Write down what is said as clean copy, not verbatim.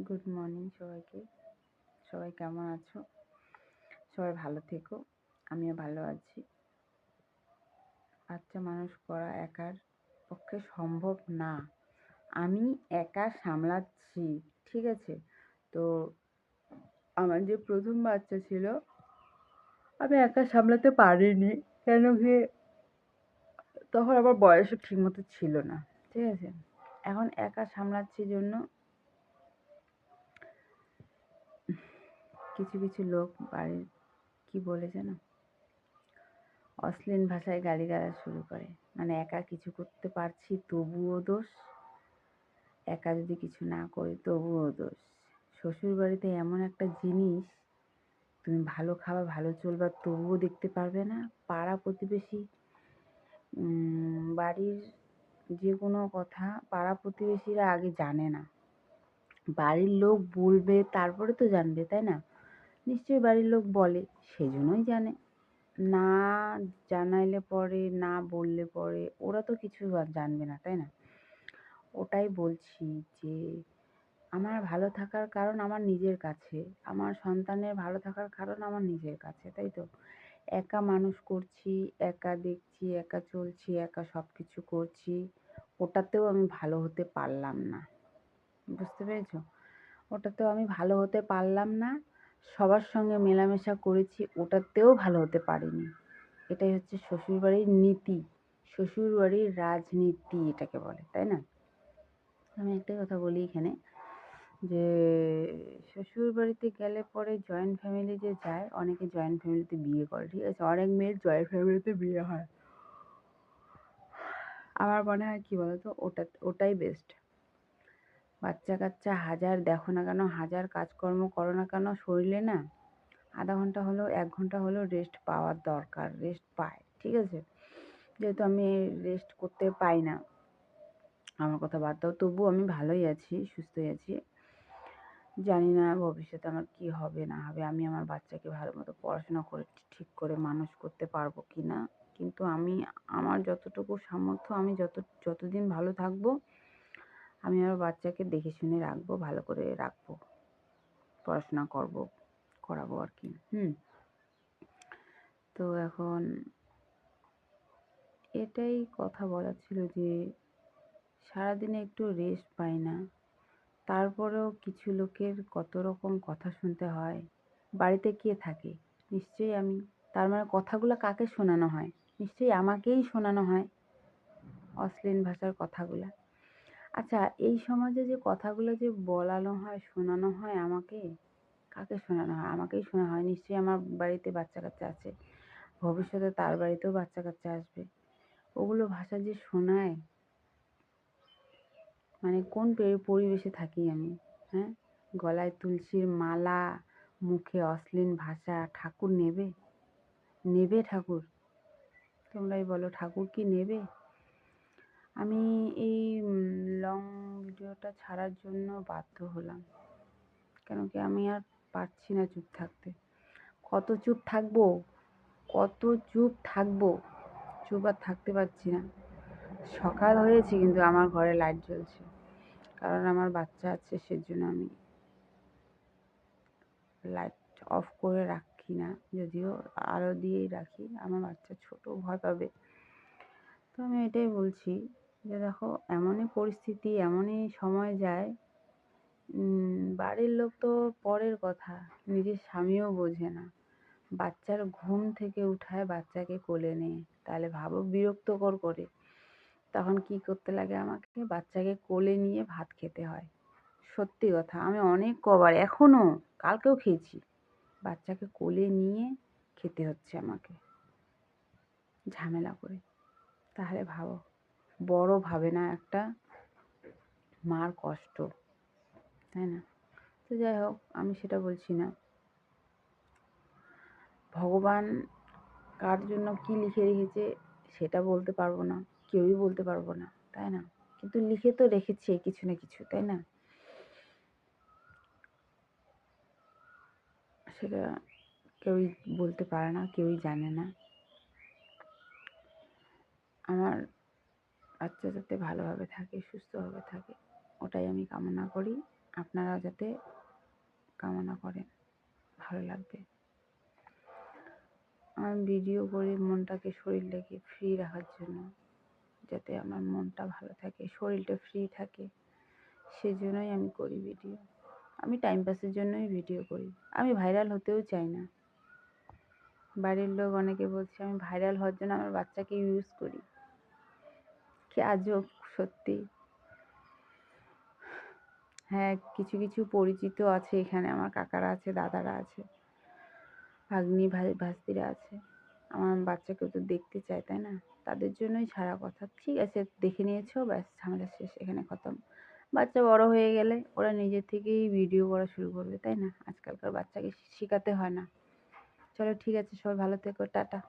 Good morning সবাইকে। সবাই কেমন আছো? সবাই ভালো থেকো। আমিও ভালো আছি। বাচ্চা মানুষ করা একার পক্ষে সম্ভব না। আমি একা সামলাচ্ছি, ঠিক আছে? তো আমার যে প্রথম বাচ্চা ছিল, আমি একা সামলাতে পারিনি। কেন কি, তখন আমার বয়সও ঠিক মতো ছিল না, ঠিক আছে? এখন একা সামলাচ্ছি জন্য কিছু কিছু লোক বাড়ির কি বলে যেন অশ্লীল ভাষায় গালিগালাজ শুরু করে। মানে একা কিছু করতে পারছি তবুও দোষ, একা যদি কিছু না করি তবুও দোষ। শ্বশুরবাড়িতে এমন একটা জিনিস, তুমি ভালো খাবা ভালো চলবা তবুও দেখতে পারবে না। পাড়া প্রতিবেশী, বাড়ির যে কোনো কথা পাড়া প্রতিবেশীরা আগে জানে না, বাড়ির লোক বলবে তারপরে তো জানবে, তাই না? নিশ্চয়ই বাড়ির লোক বলে, সেজন্যই জানে। না জানাইলে পরে, না বললে পরে ওরা তো কিছু আর জানবে না, তাই না? ওটাই বলছি যে আমার ভালো থাকার কারণ আমার নিজের কাছে, আমার সন্তানের ভালো থাকার কারণ আমার নিজের কাছে, তাই তো? একা মানুষ করছি, একা দেখছি, একা চলছি, একা সব কিছু করছি, ওটাতেও আমি ভালো হতে পারলাম না। বুঝতে পেরেছো? ওটাতেও আমি ভালো হতে পারলাম না। সবার সঙ্গে মেলামেশা করেছি, ওটাতেও ভালো হতে পারিনি। এটাই হচ্ছে শ্বশুরবাড়ির নীতি, শ্বশুরবাড়ির রাজনীতি এটাকে বলে, তাই না? আমি একটাই কথা বলি এখানে, যে শ্বশুরবাড়িতে গেলে পরে জয়েন্ট ফ্যামিলি যে যায়, অনেকে জয়েন্ট ফ্যামিলিতে বিয়ে করে, ঠিক আছে? অনেক মেয়ের জয়েন্ট ফ্যামিলিতে বিয়ে হয়। আমার মনে হয় কি বলতো, ওটাই বেস্ট। বাচ্চা কাচ্চা হাজার দেখো না কেন, হাজার কাজকর্ম করো না কেন, শরীরে না আধা ঘন্টা হলেও 1 ঘন্টা হলেও রেস্ট পাওয়ার দরকার, রেস্ট পায়, ঠিক আছে? যেহেতু আমি রেস্ট করতে পাই না, আমার কথা বাদ দাও, তবুও আমি ভালোই আছি, সুস্থই আছি। জানি না ভবিষ্যতে আমার কি হবে না হবে, আমি আমার বাচ্চাকে ভালো মতো পড়াশোনা করে ঠিক করে মানুষ করতে পারবো কি না। কিন্তু আমি আমার যতটুকু সামর্থ্য, আমি যতদিন ভালো থাকবো, আমি আমার বাচ্চাকে দেখে শুনে রাখবো, ভালো করে রাখবো, পড়াশোনা করাবো আর কি। তো এখন এটাই কথা বলার ছিল যে সারাদিনে একটু রেস্ট পাই না, তারপরেও কিছু লোকের কত রকম কথা শুনতে হয়। বাড়িতে কে থাকে? নিশ্চয়ই আমি। তার মানে কথাগুলো কাকে শোনানো হয়? নিশ্চয়ই আমাকেই শোনানো হয় অশ্লীল ভাষার কথাগুলা। আচ্ছা, এই সমাজে যে কথাগুলো যে বলানো হয়, শোনানো হয় আমাকে, কাকে শোনানো হয়? আমাকেই শোনা হয়। নিশ্চয়ই আমার বাড়িতে বাচ্চা কাচ্চা আছে, ভবিষ্যতে তার বাড়িতেও বাচ্চা কাচ্চা আসবে। ওগুলো ভাষা যে শোনায়, মানে কোন পরিবেশে থাকি আমি, হ্যাঁ? গলায় তুলসীর মালা, মুখে অশ্লীল ভাষা, ঠাকুর নেবে? নেবে ঠাকুর? তোমরাই বলো, ঠাকুর কি নেবে? আমি এই লং ভিডিওটা ছাড়ার জন্য বাধ্য হলাম। কেন কি, আমি আর পারছি না চুপ থাকতে। কত চুপ থাকবো, কত চুপ থাকবো? চুপ আর থাকতে পারছি না। সকাল হয়েছে কিন্তু আমার ঘরে লাইট জ্বলছে, কারণ আমার বাচ্চা আছে, সেজন্য আমি লাইট অফ করে রাখি না, যদিও আলো দিয়েই রাখি। আমার বাচ্চা ছোট, ভয় পাবে। তো আমি এটাই বলছি যে দেখো, এমনই পরিস্থিতি, এমনই সময় যায়, বাড়ির লোক তো পরের কথা, নিজের স্বামীও বোঝে না। বাচ্চার ঘুম থেকে উঠায়, বাচ্চাকে কোলে নেয়, তাহলে ভাবো বিরক্তকর করে। তখন কি করতে লাগে আমাকে? বাচ্চাকে কোলে নিয়ে ভাত খেতে হয়। সত্যি কথা, আমি অনেক কবার, এখনো কালকেও খেয়েছি, বাচ্চাকে কোলে নিয়ে খেতে হচ্ছে আমাকে, ঝামেলা করে। তাহলে ভাবো, বড় ভাবে না একটা মার কষ্ট, তাই না? তো যাই হোক, আমি সেটা বলছি না। ভগবান কার জন্য কি লিখে রেখেছে সেটা বলতে পারবো না, কেউই বলতে পারবো না, তাই না? কিন্তু লিখে তো রেখেছে কিছু না কিছু, তাই না? সেটা কেউই বলতে পারে না, কেউই জানে না। আমার বাচ্চা যাতে ভালোভাবে থাকে, সুস্থভাবে থাকে, ওটাই আমি কামনা করি। আপনারাও যাতে কামনা করেন, ভালো লাগবে। আমি ভিডিও করি মনটাকে, শরীরটাকে ফ্রি রাখার জন্য, যাতে আমার মনটা ভালো থাকে, শরীরটা ফ্রি থাকে, সেজন্যই আমি করি ভিডিও। আমি টাইম পাসের জন্যই ভিডিও করি, আমি ভাইরাল হতেও চাই না। বাড়ির লোক অনেকে বলছে আমি ভাইরাল হওয়ার জন্য আমার বাচ্চাকে ইউজ করি। কি আজব সত্যি। হ্যাঁ, কিছু কিছু পরিচিত আছে এখানে, আমার কাকারা আছে, দাদারা আছে, ভাগ্নি ভাস্তিরা আছে, আমার বাচ্চাকেও তো দেখতে চায়, তাই না? তাদের জন্যই ছাড়া কথা। ঠিক আছে, দেখে নিয়েছো, ব্যাস ঝামেলা শেষ, এখানে খতম। বাচ্চা বড় হয়ে গেলে ওরা নিজে থেকেই ভিডিও করা শুরু করবে, তাই না? আজকালকার বাচ্চাকে শেখাতে হয় না। চলো ঠিক আছে, সবাই ভালো থেকো, টাটা।